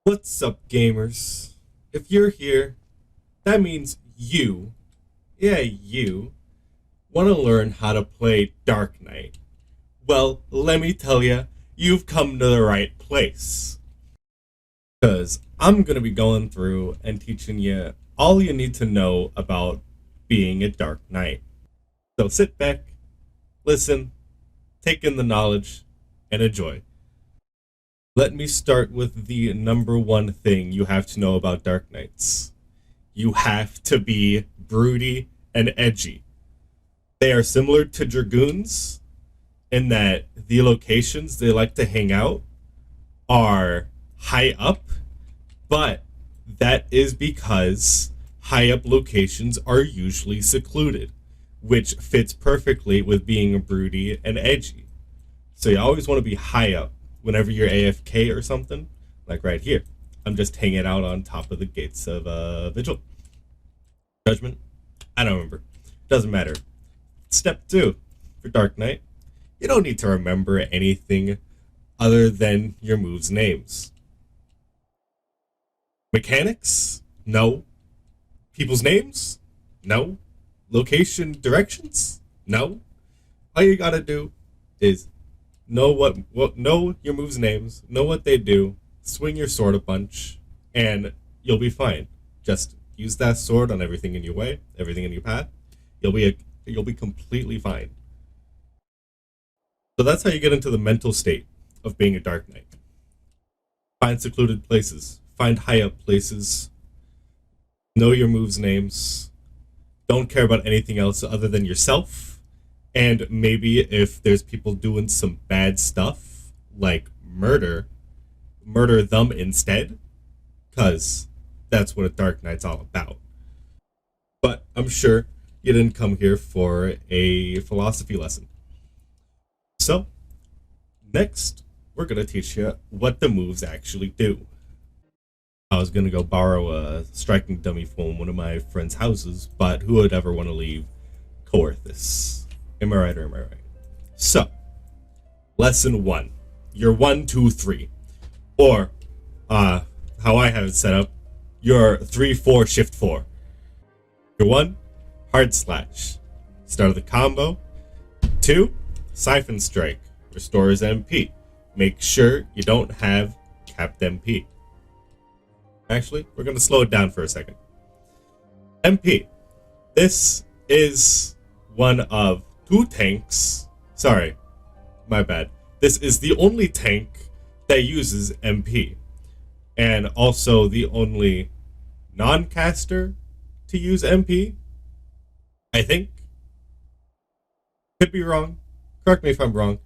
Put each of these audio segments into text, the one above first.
What's up, gamers? If you're here, that means you want to learn how to play Dark Knight. Well, let me tell you, you've come to the right place. Because I'm going to be going through and teaching you all you need to know about being a Dark Knight. So sit back, listen, take in the knowledge, and enjoy. Let me start with the number one thing you have to know about Dark Knights. You have to be broody and edgy. They are similar to Dragoons in that the locations they like to hang out are high up, but that is because high up locations are usually secluded, which fits perfectly with being broody and edgy. So you always want to be high up whenever you're AFK or something, like right here. I'm just hanging out on top of the gates of Vigil. Judgment? I don't remember. Doesn't matter. Step 2 for Dark Knight. You don't need to remember anything other than your moves' names. Mechanics? No. People's names? No. Location directions? No. All you gotta do is know your moves' names, know what they do, swing your sword a bunch, and you'll be fine. Just use that sword on everything in your way, everything in your path. You'll be completely fine. So that's how you get into the mental state of being a Dark Knight. Find secluded places, find high up places, know your moves' names, don't care about anything else other than yourself. And maybe if there's people doing some bad stuff, like murder them instead, because that's what a Dark Knight's all about. But I'm sure you didn't come here for a philosophy lesson. So, next, we're going to teach you what the moves actually do. I was going to go borrow a striking dummy from one of my friend's houses, but who would ever want to leave Coerthus? Am I right or am I right? So, lesson 1. Your 1, 2, 3. Or, how I have it set up, your 3, 4, shift 4. Your 1, hard slash. Start of the combo. 2, siphon strike. Restores MP. Make sure you don't have capped MP. Actually, we're going to slow it down for a second. MP. This is one of 2 tanks. Sorry, my bad. This is the only tank that uses MP. And also the only non-caster to use MP. I think. Could be wrong. Correct me if I'm wrong.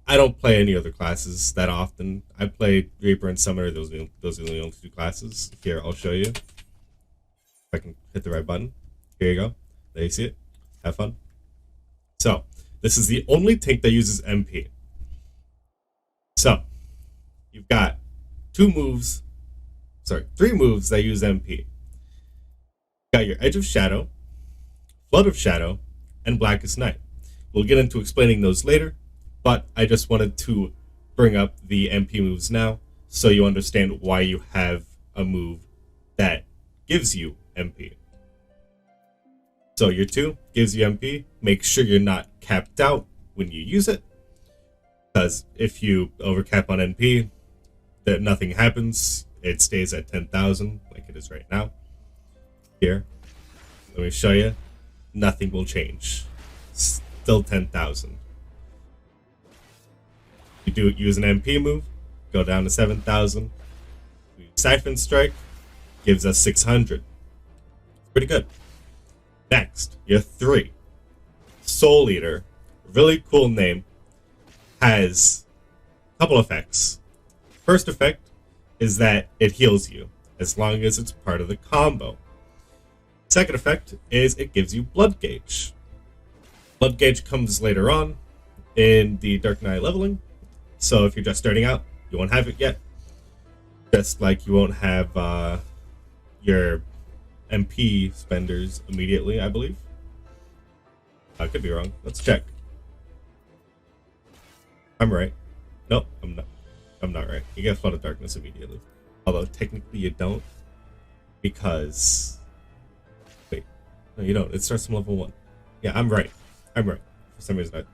I don't play any other classes that often. I play Reaper and Summoner. Those are the only 2 classes. Here, I'll show you. If I can hit the right button. Here you go. There you see it. Have fun. So, this is the only tank that uses MP. So, you've got 3 moves that use MP. You've got your Edge of Shadow, Flood of Shadow, and Blackest Night. We'll get into explaining those later, but I just wanted to bring up the MP moves now so you understand why you have a move that gives you MP. So your 2 gives you MP. Make sure you're not capped out when you use it, because if you overcap on MP, that nothing happens. It stays at 10,000 like it is right now. Here, let me show you. Nothing will change. Still 10,000. You do use an MP move, go down to 7,000. Siphon strike gives us 600. It's pretty good. Next, your 3. Soul Eater. Really cool name. Has a couple effects. First effect is that it heals you, as long as it's part of the combo. Second effect is it gives you blood gauge. Blood gauge comes later on in the Dark Knight leveling. So if you're just starting out, you won't have it yet. Just like you won't have your MP spenders immediately, I believe. I could be wrong. Let's check. I'm right. Nope, I'm not. I'm not right. You get Flood of Darkness immediately. Although technically you don't, because wait, no, you don't. It starts from level 1. Yeah, I'm right. I'm right. For some reason,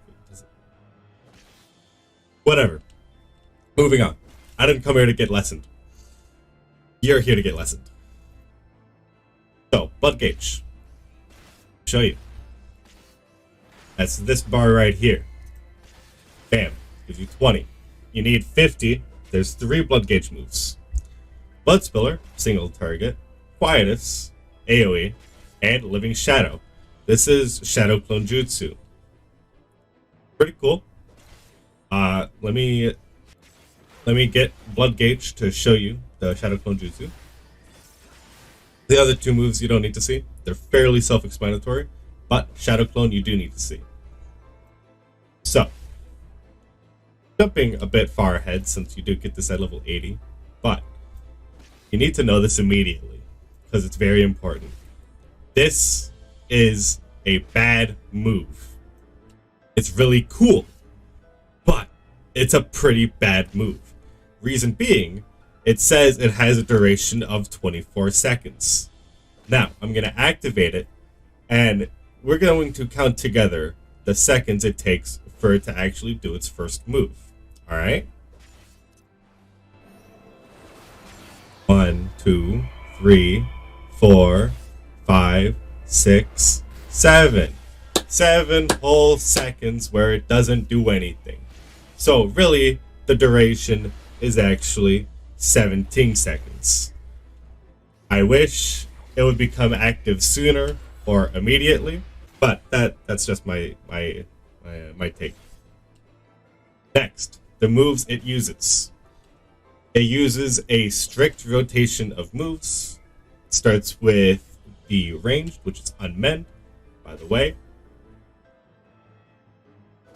whatever. Moving on. I didn't come here to get lessoned. You're here to get lessoned. So, blood gauge. Show you. That's this bar right here. Bam. Gives you 20. You need 50. There's 3 blood gauge moves. Blood Spiller, single target. Quietus, AoE, and Living Shadow. This is Shadow Clone Jutsu. Pretty cool. Let me get Blood Gauge to show you the Shadow Clone Jutsu. The other 2 moves you don't need to see. They're fairly self-explanatory, but Shadow Clone you do need to see. So, jumping a bit far ahead since you do get this at level 80, but you need to know this immediately because it's very important. This is a bad move. It's really cool, but it's a pretty bad move. Reason being, it says it has a duration of 24 seconds. Now, I'm going to activate it, and we're going to count together the seconds it takes for it to actually do its first move. Alright? 1, 2, 3, 4, 5, 6, 7. 7 whole seconds where it doesn't do anything. So really, the duration is actually 17 seconds. I wish it would become active sooner or immediately, but that's just my take. Next, the moves it uses. It uses a strict rotation of moves. It starts with the ranged, which is unmanned, by the way.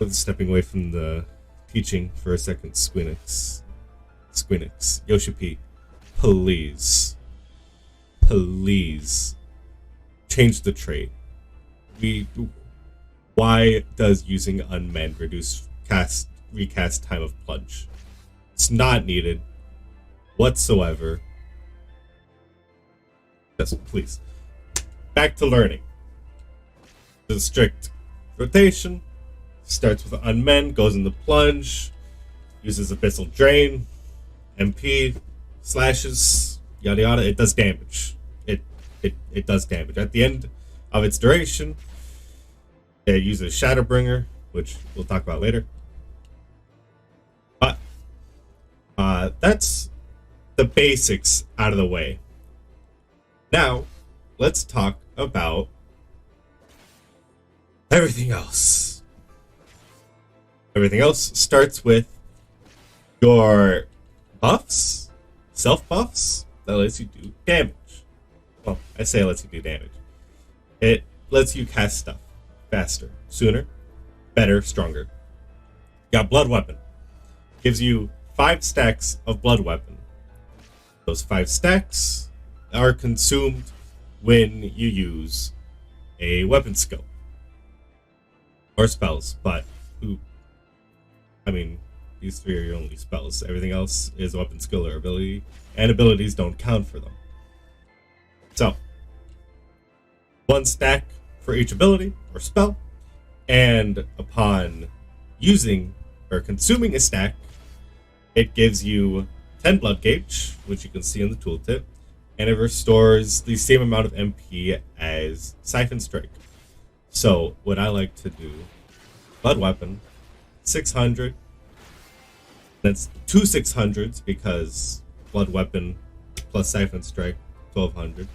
Stepping away from the teaching for a second, Squeenix, Yoshi P, please change the trait. Why does using unmanned reduce recast time of plunge? It's not needed whatsoever. Just please. Back to learning. The strict rotation starts with unmanned, goes into plunge, uses abyssal drain, MP, slashes, yada yada. It does damage. It does damage. At the end of its duration, it uses Shadowbringer, which we'll talk about later. But that's the basics out of the way. Now, let's talk about everything else. Everything else starts with your buffs, self-buffs, that lets you do damage. Well, I say it lets you do damage. It lets you cast stuff faster, sooner, better, stronger. Got Blood Weapon. Gives you 5 stacks of Blood Weapon. Those 5 stacks are consumed when you use a weapon skill. Or spells, but these 3 are your only spells. Everything else is a weapon skill or ability, and abilities don't count for them. So, 1 stack for each ability or spell, and upon using or consuming a stack, it gives you 10 blood gauge, which you can see in the tooltip, and it restores the same amount of MP as Siphon Strike. So, what I like to do, Blood Weapon, 600. That's 2 600s because Blood Weapon plus Siphon Strike, 1200.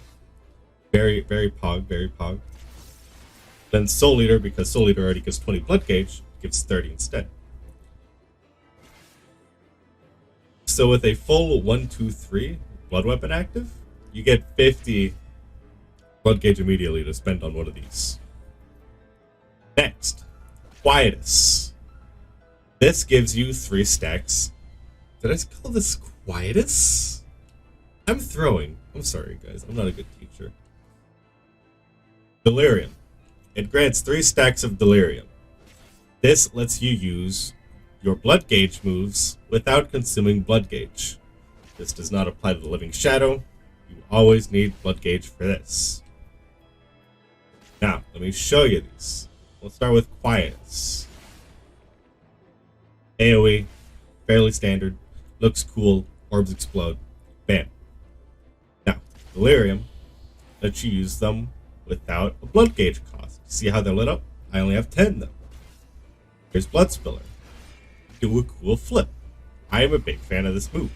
Very pog. Then Soul Eater, because Soul Eater already gives 20 blood gauge, gives 30 instead. So with a full 1, 2, 3 Blood Weapon active, you get 50 blood gauge immediately to spend on one of these. Next, Quietus. This gives you 3 stacks. Did I call this Quietus? I'm sorry, guys. I'm not a good teacher. Delirium. It grants 3 stacks of Delirium. This lets you use your blood gauge moves without consuming blood gauge. This does not apply to the Living Shadow. You always need Blood Gauge for this. Now, let me show you these. We'll start with Quietness. AoE, fairly standard, looks cool, orbs explode, bam. Now, Delirium lets you use them without a Blood Gauge cost. See how they're lit up? I only have 10 though. Here's Blood Spiller. Do a cool flip. I am a big fan of this move,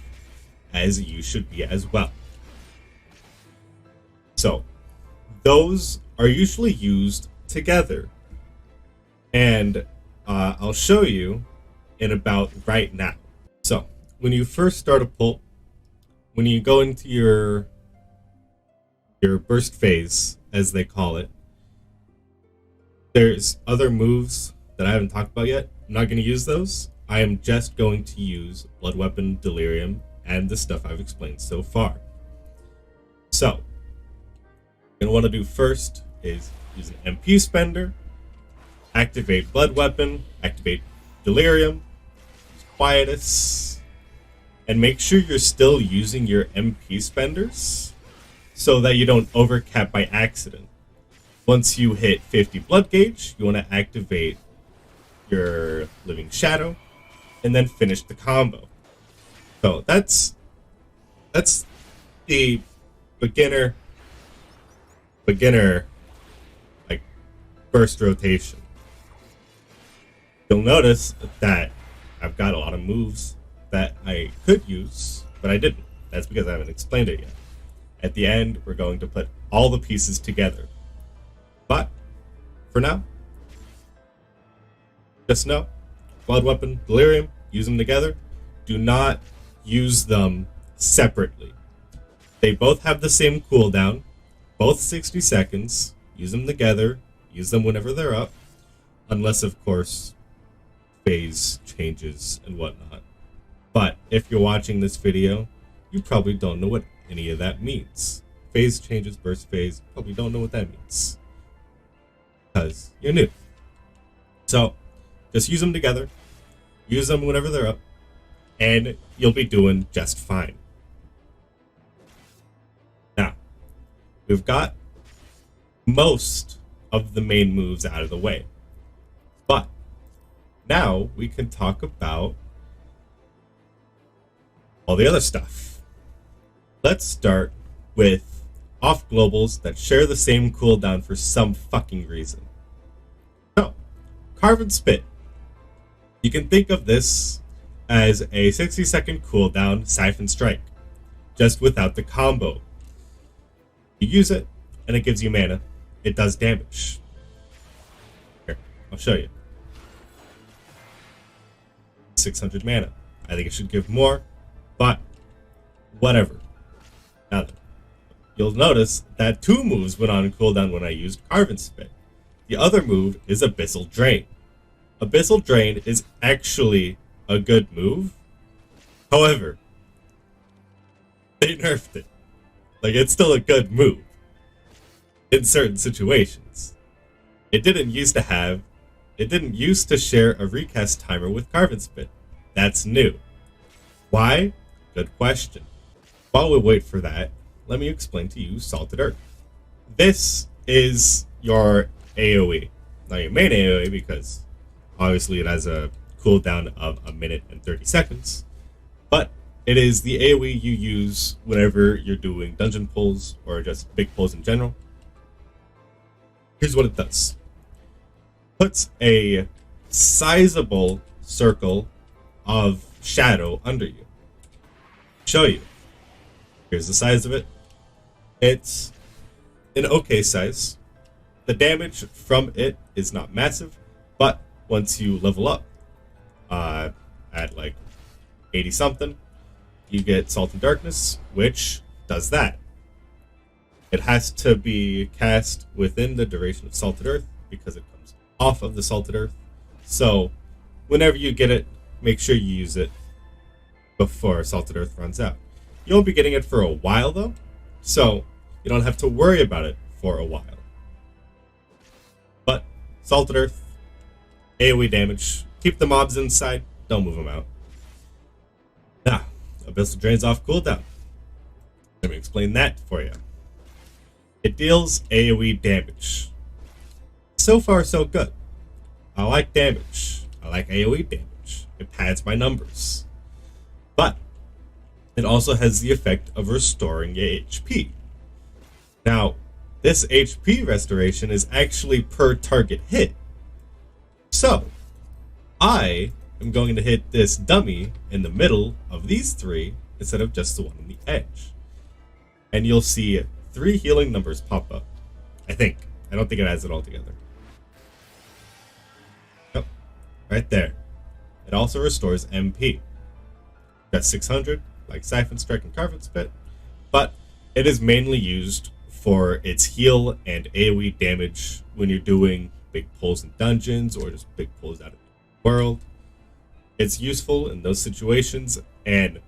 as you should be as well. So, those are usually used together, and I'll show you in about right now. So, when you first start a pull, when you go into your burst phase, as they call it, there's other moves that I haven't talked about yet. I'm not going to use those. I am just going to use Blood Weapon, Delirium, and the stuff I've explained so far. So, what you're going to want to do first is use an MP spender, activate Blood Weapon, activate Delirium, use Quietus, and make sure you're still using your MP spenders so that you don't overcap by accident. Once you hit 50 Blood Gauge, you want to activate your Living Shadow and then finish the combo. So that's the beginner like burst rotation. You'll notice that I've got a lot of moves that I could use, but I didn't. That's because I haven't explained it yet. At the end, we're going to put all the pieces together. But for now, just know, Blood Weapon, Delirium, use them together. Do not use them separately. They both have the same cooldown, both 60 seconds. Use them together. Use them whenever they're up, unless, of course, phase changes and whatnot. But if you're watching this video, you probably don't know what any of that means. Phase changes, burst phase, probably don't know what that means, because you're new. So, just use them together. Use them whenever they're up, and you'll be doing just fine. Now, we've got most of the main moves out of the way. But now we can talk about all the other stuff. Let's start with off globals that share the same cooldown for some fucking reason. So, Carve and Spit. You can think of this as a 60-second cooldown Siphon Strike, just without the combo. You use it, and it gives you mana. It does damage. Here, I'll show you. 600 mana. I think it should give more, but whatever. Now then, you'll notice that 2 moves went on cooldown when I used Carve and Spit. The other move is Abyssal Drain. Abyssal Drain is actually a good move. However, they nerfed it. Like, it's still a good move in certain situations. It didn't used to share a recast timer with Carve and Spit. That's new. Why? Good question. While we wait for that, let me explain to you Salted Earth. This is your AoE. Not your main AoE, because obviously it has a cooldown of 1 minute and 30 seconds. But it is the AoE you use whenever you're doing dungeon pulls or just big pulls in general. Here's what it does. Puts a sizable circle of shadow under you. Show you. Here's the size of it. It's an okay size. The damage from it is not massive, but once you level up at like 80 something, you get Salt and Darkness, which does that. It has to be cast within the duration of Salted Earth because it comes off of the Salted Earth. So whenever you get it, make sure you use it before Salted Earth runs out. You won't be getting it for a while though, so you don't have to worry about it for a while. But Salted Earth, AoE damage, keep the mobs inside, don't move them out. Now, Abyssal Drain's off cooldown. Let me explain that for you. It deals AoE damage. So far, so good. I like damage. I like AoE damage. It pads my numbers. But it also has the effect of restoring your HP. Now, this HP restoration is actually per target hit. So, I am going to hit this dummy in the middle of these three instead of just the one on the edge. And you'll see 3 healing numbers pop up. I think. I don't think it adds it all together. Yep. Right there. It also restores MP. Got 600, like Siphon Strike and Carven Spit, but it is mainly used for its heal and AoE damage when you're doing big pulls in dungeons or just big pulls out of the world. It's useful in those situations and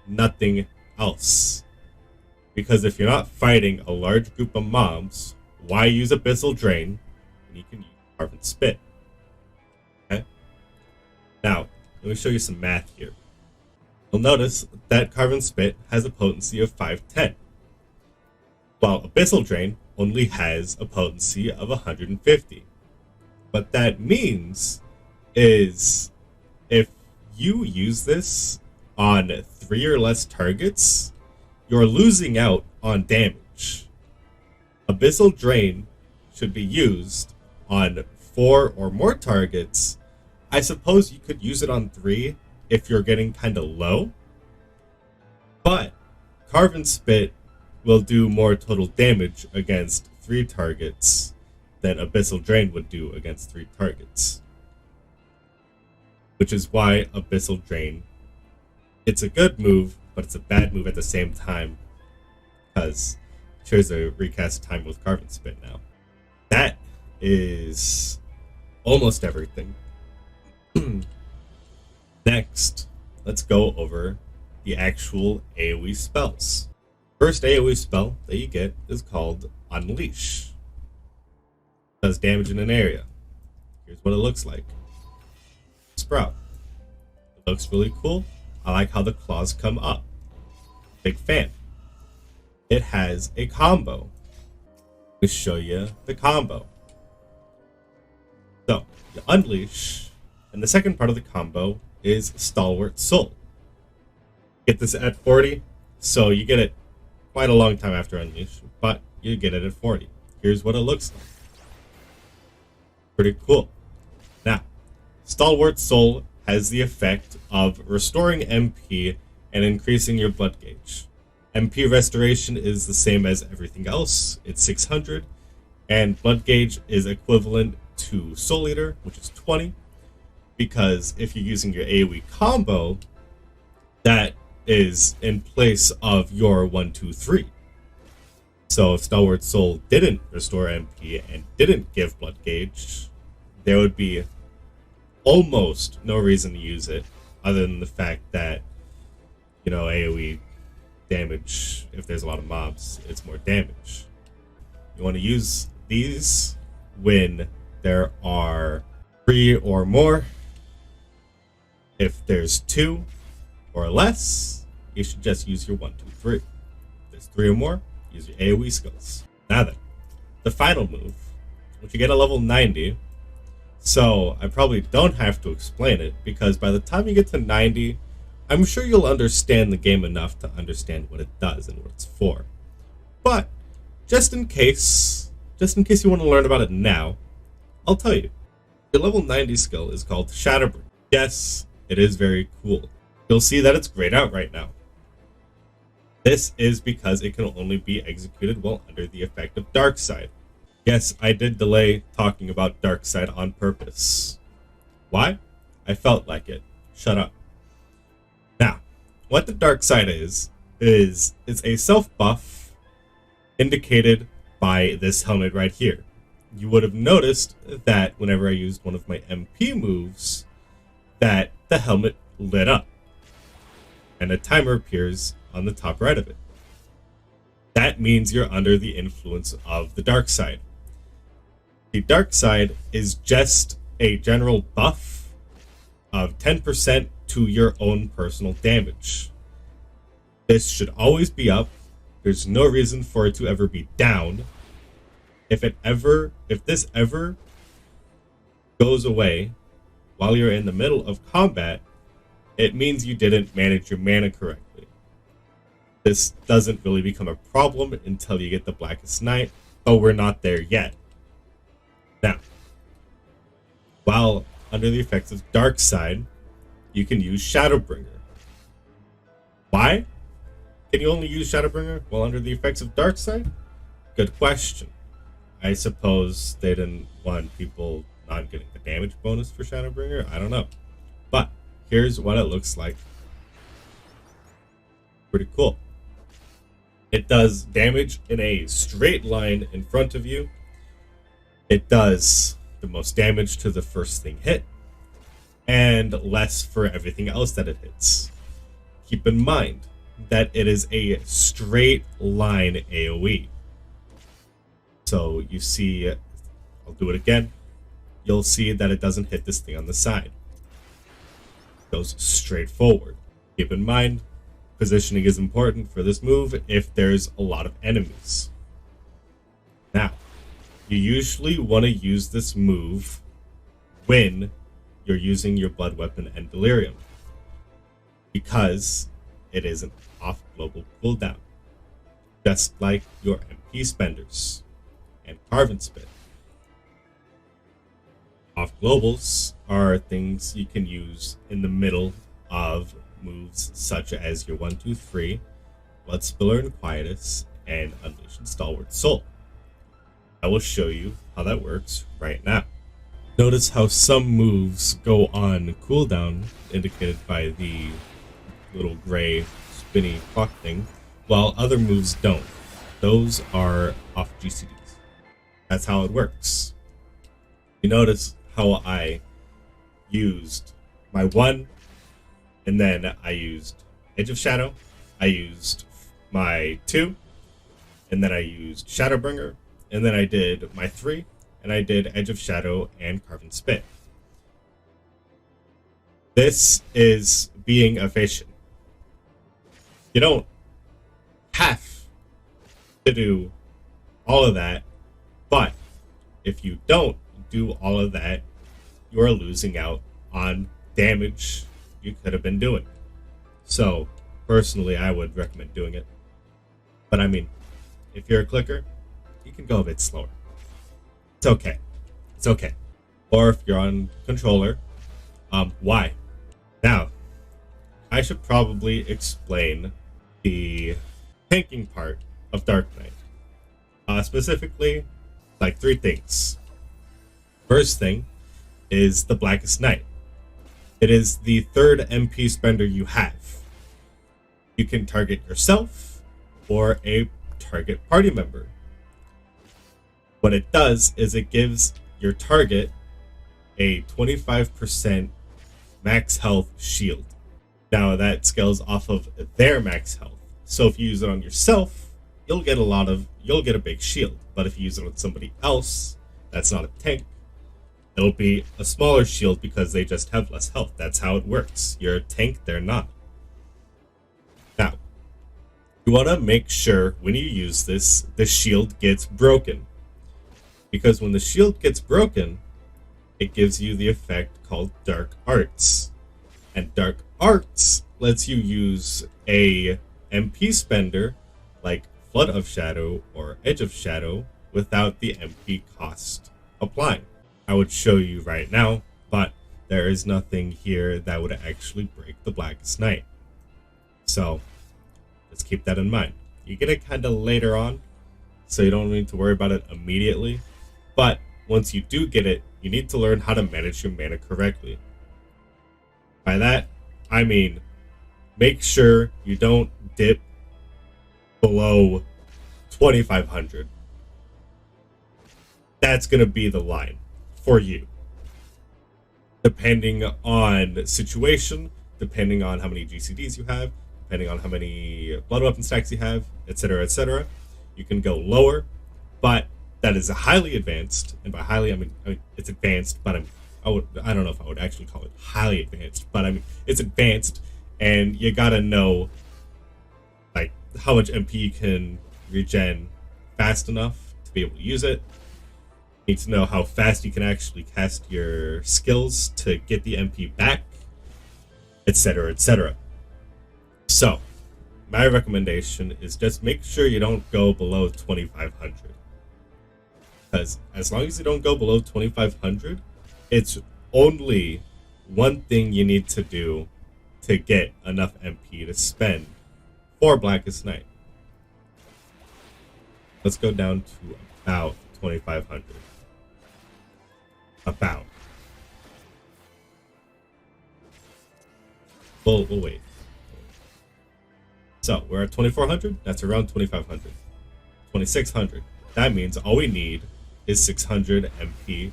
nothing else. Because if you're not fighting a large group of mobs, why use Abyssal Drain when you can use Carven Spit? Okay? Now, let me show you some math here. You'll notice that Carven Spit has a potency of 510, while Abyssal Drain only has a potency of 150. What that means is if you use this on 3 or less targets, you're losing out on damage. Abyssal Drain should be used on 4 or more targets. I suppose you could use it on 3 if you're getting kind of low, but Carven Spit will do more total damage against 3 targets than Abyssal Drain would do against 3 targets. Which is why Abyssal Drain, it's a good move, but it's a bad move at the same time, because here's a recast time with Carven Spit now. That is almost everything. Next, let's go over the actual AoE spells. First AoE spell that you get is called Unleash. It does damage in an area. Here's what it looks like. Sprout. It looks really cool. I like how the claws come up. Big fan. It has a combo. Let me show you the combo. So, you Unleash, and the second part of the combo is Stalwart Soul. Get this at 40, so you get it quite a long time after Unleash, but you get it at 40. Here's what it looks like. Pretty cool. Now, Stalwart Soul has the effect of restoring MP and increasing your blood gauge. MP restoration is the same as everything else. It's 600, and blood gauge is equivalent to Soul Eater, which is 20. Because if you're using your AoE combo, that is in place of your 1, 2, 3. So if Stalwart Soul didn't restore MP and didn't give blood gauge, there would be almost no reason to use it other than the fact that, you know, AoE damage, if there's a lot of mobs, it's more damage. You want to use these when there are 3 or more. If there's 2 or less, you should just use your 1, 2, 3. If there's 3 or more, use your AoE skills. Now then, the final move, which you get at level 90, so I probably don't have to explain it, because by the time you get to 90, I'm sure you'll understand the game enough to understand what it does and what it's for. But, just in case you want to learn about it now, I'll tell you. Your level 90 skill is called Shatterbreak. Yes, it is very cool. You'll see that it's grayed out right now. This is because it can only be executed while under the effect of Darkside. Yes, I did delay talking about Darkside on purpose. Why? I felt like it. Shut up. Now, what the Darkside is it's a self-buff indicated by this helmet right here. You would have noticed that whenever I used one of my MP moves, that the helmet lit up, and a timer appears on the top right of it. That means you're under the influence of the dark side. The dark side is just a general buff of 10% to your own personal damage. This should always be up. There's no reason for it to ever be down. If this ever goes away while you're in the middle of combat, it means you didn't manage your mana correctly. This doesn't really become a problem until you get the Blackest Night, but we're not there yet. Now, while under the effects of Dark Side, you can use Shadowbringer. Why can you only use Shadowbringer while under the effects of Dark Side? Good question. I suppose they didn't want people not getting the damage bonus for Shadowbringer. I don't know. But here's what it looks like. Pretty cool. It does damage in a straight line in front of you. It does the most damage to the first thing hit, and less for everything else that it hits. Keep in mind that it is a straight line AoE. So you see, I'll do it again. You'll see that it doesn't hit this thing on the side. It goes straight forward. Keep in mind, positioning is important for this move if there's a lot of enemies. Now, you usually want to use this move when you're using your Blood Weapon and Delirium, because it is an off global cooldown, just like your MP Spenders and Carven Spit. Off globals are things you can use in the middle of moves such as your 1-2-3, Bloodspiller and Quietus, and Unleash and Stalwart Soul. I will show you how that works right now. Notice how some moves go on cooldown, indicated by the little gray spinny clock thing, while other moves don't. Those are off GCDs. That's how it works. You notice how I used my 1, and then I used Edge of Shadow, I used my 2, and then I used Shadowbringer, and then I did my 3, and I did Edge of Shadow and Carven Spit. This is being efficient. You don't have to do all of that, but if you don't do all of that, you are losing out on damage you could have been doing. So, personally, I would recommend doing it. But I mean, if you're a clicker, you can go a bit slower. It's okay. It's okay. Or if you're on controller, why? Now, I should probably explain the tanking part of Dark Knight. Specifically, like 3 things. First thing is the Blackest Night. It is the 3rd MP spender you have. You can target yourself or a target party member. What it does is it gives your target a 25% max health shield. Now that scales off of their max health. So if you use it on yourself, you'll get a big shield. But if you use it on somebody else that's not a tank, it'll be a smaller shield because they just have less health. That's how it works. You're a tank, they're not. Now, you want to make sure when you use this, the shield gets broken. Because when the shield gets broken, it gives you the effect called Dark Arts. And Dark Arts lets you use a MP spender like Flood of Shadow or Edge of Shadow without the MP cost applying. I would show you right now, but there is nothing here that would actually break the Blackest Night. So let's keep that in mind. You get it kind of later on, so you don't need to worry about it immediately. But once you do get it, you need to learn how to manage your mana correctly. By that, I mean, make sure you don't dip below 2,500. That's going to be the line for you. Depending on situation, depending on how many GCDs you have, depending on how many blood weapon stacks you have, etc., you can go lower, but that is a highly advanced, and by highly I mean it's advanced, but I don't know if I would actually call it highly advanced, but I mean it's advanced, and you gotta know how much MP you can regen fast enough to be able to use it. You need to know how fast you can actually cast your skills to get the MP back, etc., etc. So, my recommendation is just make sure you don't go below 2,500. Because as long as you don't go below 2,500, it's only one thing you need to do to get enough MP to spend for Blackest Night. Let's go down to about 2,500. About. We'll wait. So we're at 2,400. That's around 2,500. 2,600. That means all we need is 600 MP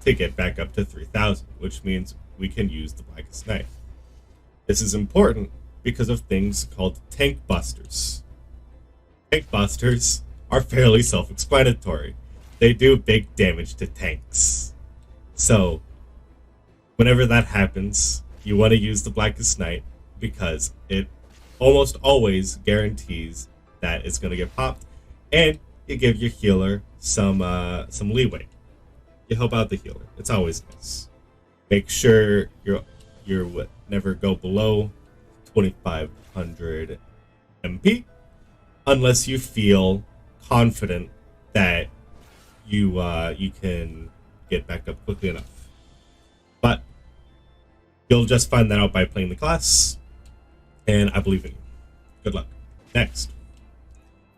to get back up to 3,000, which means we can use the Blackest Night. This is important because of things called tank busters. Tank busters are fairly self-explanatory. They do big damage to tanks. So, whenever that happens, you want to use the Blackest Night because it almost always guarantees that it's going to get popped, and you give your healer some leeway. You help out the healer. It's always nice. Make sure you never go below 2,500 MP unless you feel confident that you can get back up quickly enough. But you'll just find that out by playing the class, and I believe in you. Good luck. Next,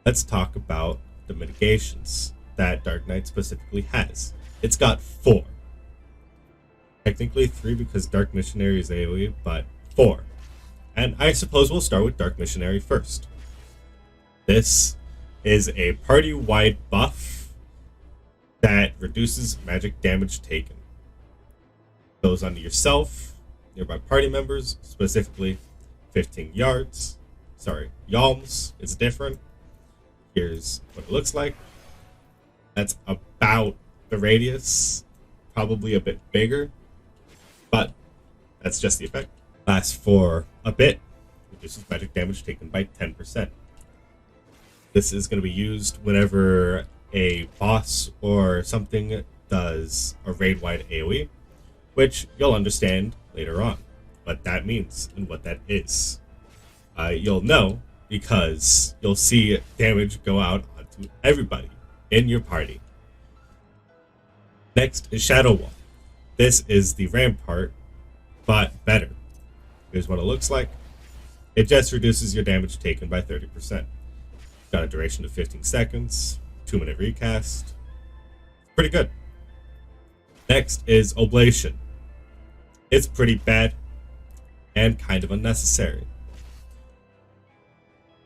let's talk about the mitigations that Dark Knight specifically has. It's got 4. Technically 3 because Dark Missionary is AoE, but 4. And I suppose we'll start with Dark Missionary first. This is a party-wide buff that reduces magic damage taken. Goes onto yourself, nearby party members, specifically 15 yards. Sorry, yalms. It's different. Here's what it looks like. That's about the radius, probably a bit bigger, but that's just the effect. Lasts for a bit, reduces magic damage taken by 10%. This is going to be used whenever a boss or something does a raid-wide AoE, which you'll understand later on what that means and what that is. You'll know because you'll see damage go out onto everybody in your party. Next is Shadow Wall. This is the Rampart, but better. Here's what it looks like. It just reduces your damage taken by 30%. Got a duration of 15 seconds, 2-minute recast. Pretty good. Next is Oblation. It's pretty bad and kind of unnecessary.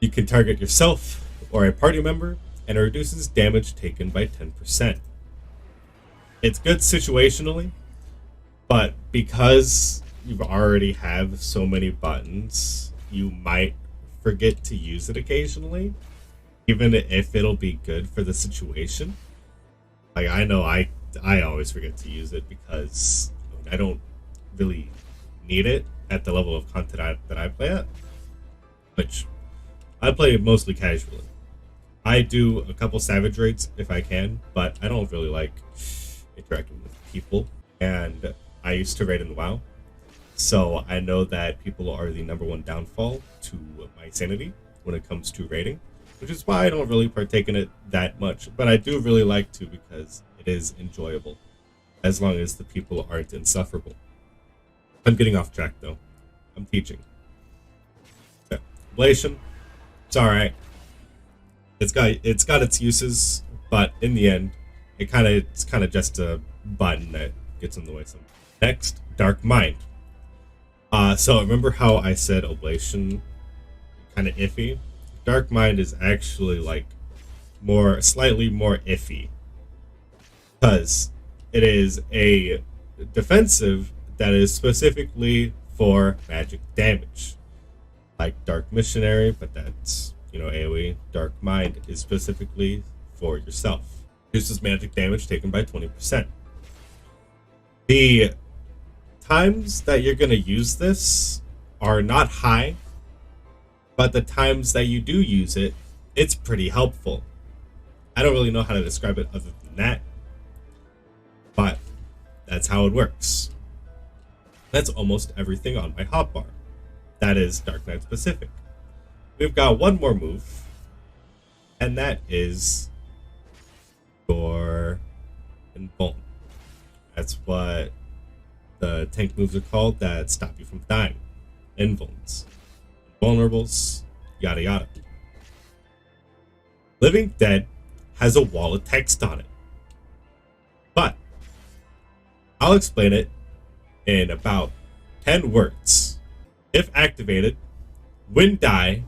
You can target yourself or a party member, and it reduces damage taken by 10%. It's good situationally, but because you already have so many buttons, you might forget to use it occasionally, even if it'll be good for the situation. Like, I know I always forget to use it because I don't really need it at the level of content that I play at, which I play mostly casually. I do a couple savage raids if I can, but I don't really like interacting with people. And I used to raid in WoW, so I know that people are the #1 downfall to my sanity when it comes to raiding, which is why I don't really partake in it that much. But I do really like to because it is enjoyable, as long as the people aren't insufferable. I'm getting off track though. I'm teaching. Okay. Ablation. It's alright. It's got its uses, but in the end, it's kind of just a button that gets in the way sometimes. Next, Dark Mind. So remember how I said Oblation kind of iffy? Dark Mind is actually like slightly more iffy, because it is a defensive that is specifically for magic damage, like Dark Missionary, but that's, AoE. Dark Mind is specifically for yourself. Reduces magic damage taken by 20%. The times that you're going to use this are not high, but the times that you do use it, it's pretty helpful. I don't really know how to describe it other than that, but that's how it works. That's almost everything on my hotbar. That is Dark Knight specific. We've got one more move, and that is your Invuln. That's what the tank moves are called that stop you from dying. Invulns, vulnerables, yada yada. Living Dead has a wall of text on it, but I'll explain it in about 10 words. If activated, when die,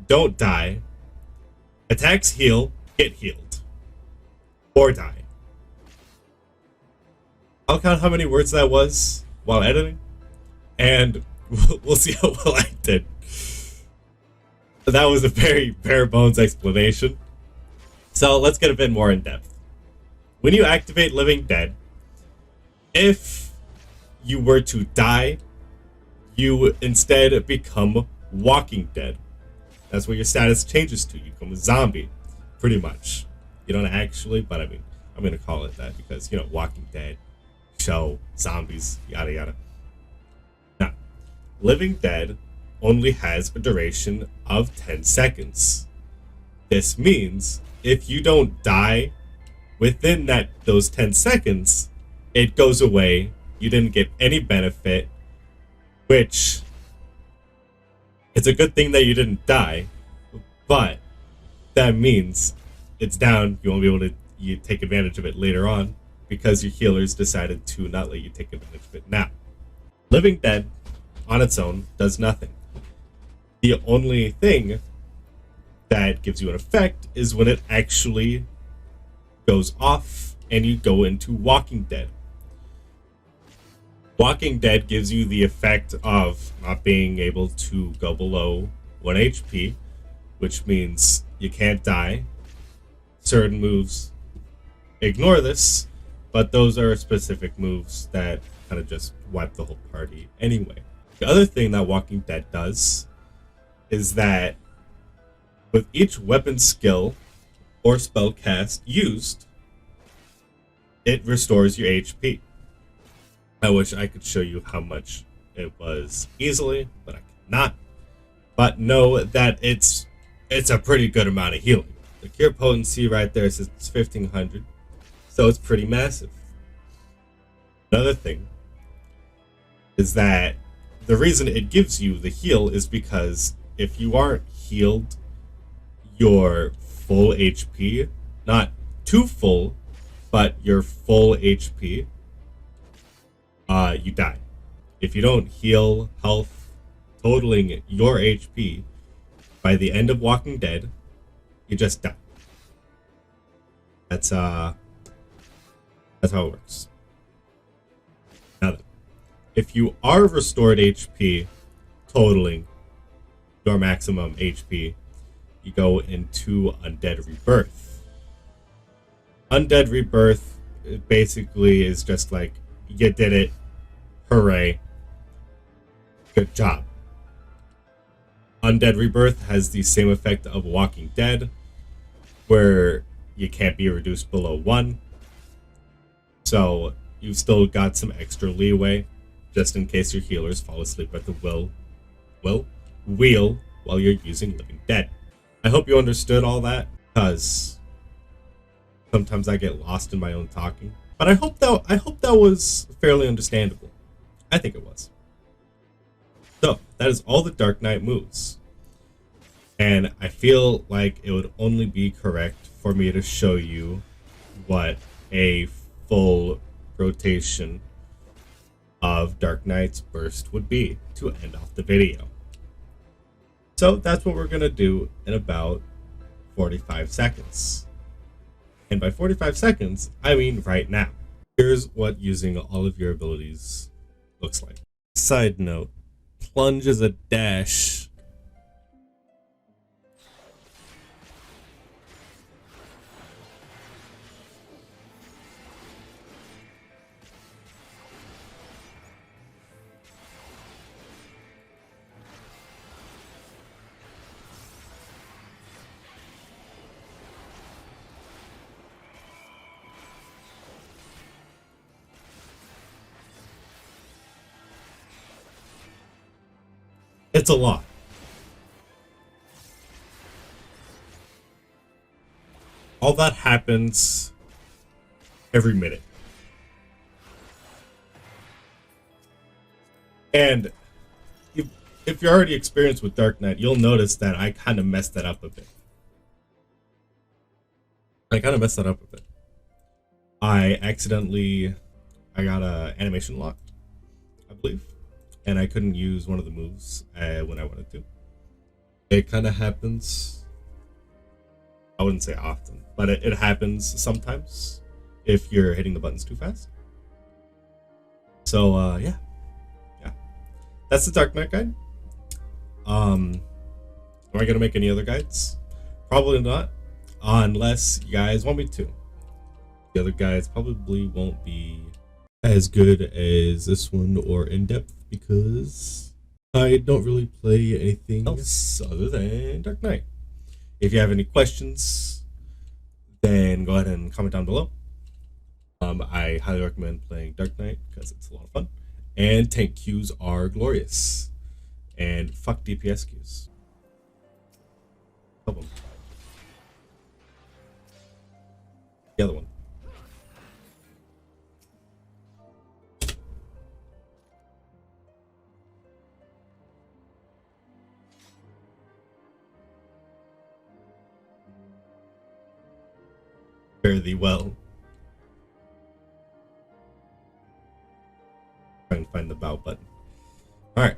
don't die, attacks heal, get healed, or die. I'll count how many words that was while editing, and we'll see how well I did. That was a very bare bones explanation. So let's get a bit more in depth. When you activate Living Dead, if you were to die, you instead become Walking Dead. That's what your status changes to. You become a zombie, pretty much. You don't actually, but I mean, I'm going to call it that because, you know, Walking Dead, show, zombies, yada yada. Now, Living Dead only has a duration of 10 seconds. This means if you don't die within those 10 seconds, it goes away. You didn't get any benefit, which it's a good thing that you didn't die, but that means it's down. You won't be able to take advantage of it later on because your healers decided to not let you take advantage of it now. Living Dead on its own does nothing. The only thing that gives you an effect is when it actually goes off and you go into Walking Dead. Walking Dead gives you the effect of not being able to go below 1 HP, which means you can't die. Certain moves ignore this, but those are specific moves that kind of just wipe the whole party anyway. The other thing that Walking Dead does is that with each weapon skill or spell cast used, it restores your HP. I wish I could show you how much it was easily, but I cannot. But know that it's a pretty good amount of healing. The cure potency right there says it's 1500, so it's pretty massive. Another thing is that the reason it gives you the heal is because if you aren't healed your full HP, not too full, but your full HP, you die. If you don't heal health totaling your HP by the end of Walking Dead, you just die. That's how it works. Now then, if you are restored HP totaling your maximum HP, you go into Undead Rebirth. Undead Rebirth basically is just like, you did it, hooray, good job. Undead Rebirth has the same effect of Walking Dead, where you can't be reduced below 1. So you've still got some extra leeway, just in case your healers fall asleep at the wheel while you're using Living Dead. I hope you understood all that, because sometimes I get lost in my own talking. But I hope that was fairly understandable. I think it was. So that is all the Dark Knight moves. And I feel like it would only be correct for me to show you what a full rotation of Dark Knight's burst would be to end off the video. So that's what we're going to do in about 45 seconds. And by 45 seconds, I mean right now. Here's what using all of your abilities looks like. Side note, plunge is a dash. It's a lot. All that happens every minute. And if you're already experienced with Dark Knight, you'll notice that I kind of messed that up a bit. I got a animation lock, I believe, and I couldn't use one of the moves when I wanted to. It kind of happens. I wouldn't say often, but it happens sometimes if you're hitting the buttons too fast. So yeah, that's the Dark Knight guide. Am I gonna make any other guides? Probably not, unless you guys want me to. The other guides probably won't be as good as this one or in depth because I don't really play anything else other than Dark Knight. If you have any questions, then go ahead and comment down below. I highly recommend playing Dark Knight because it's a lot of fun, and tank queues are glorious. And fuck DPS queues. Help them. The other one. Fare thee well. Try and find the bow button. Alright.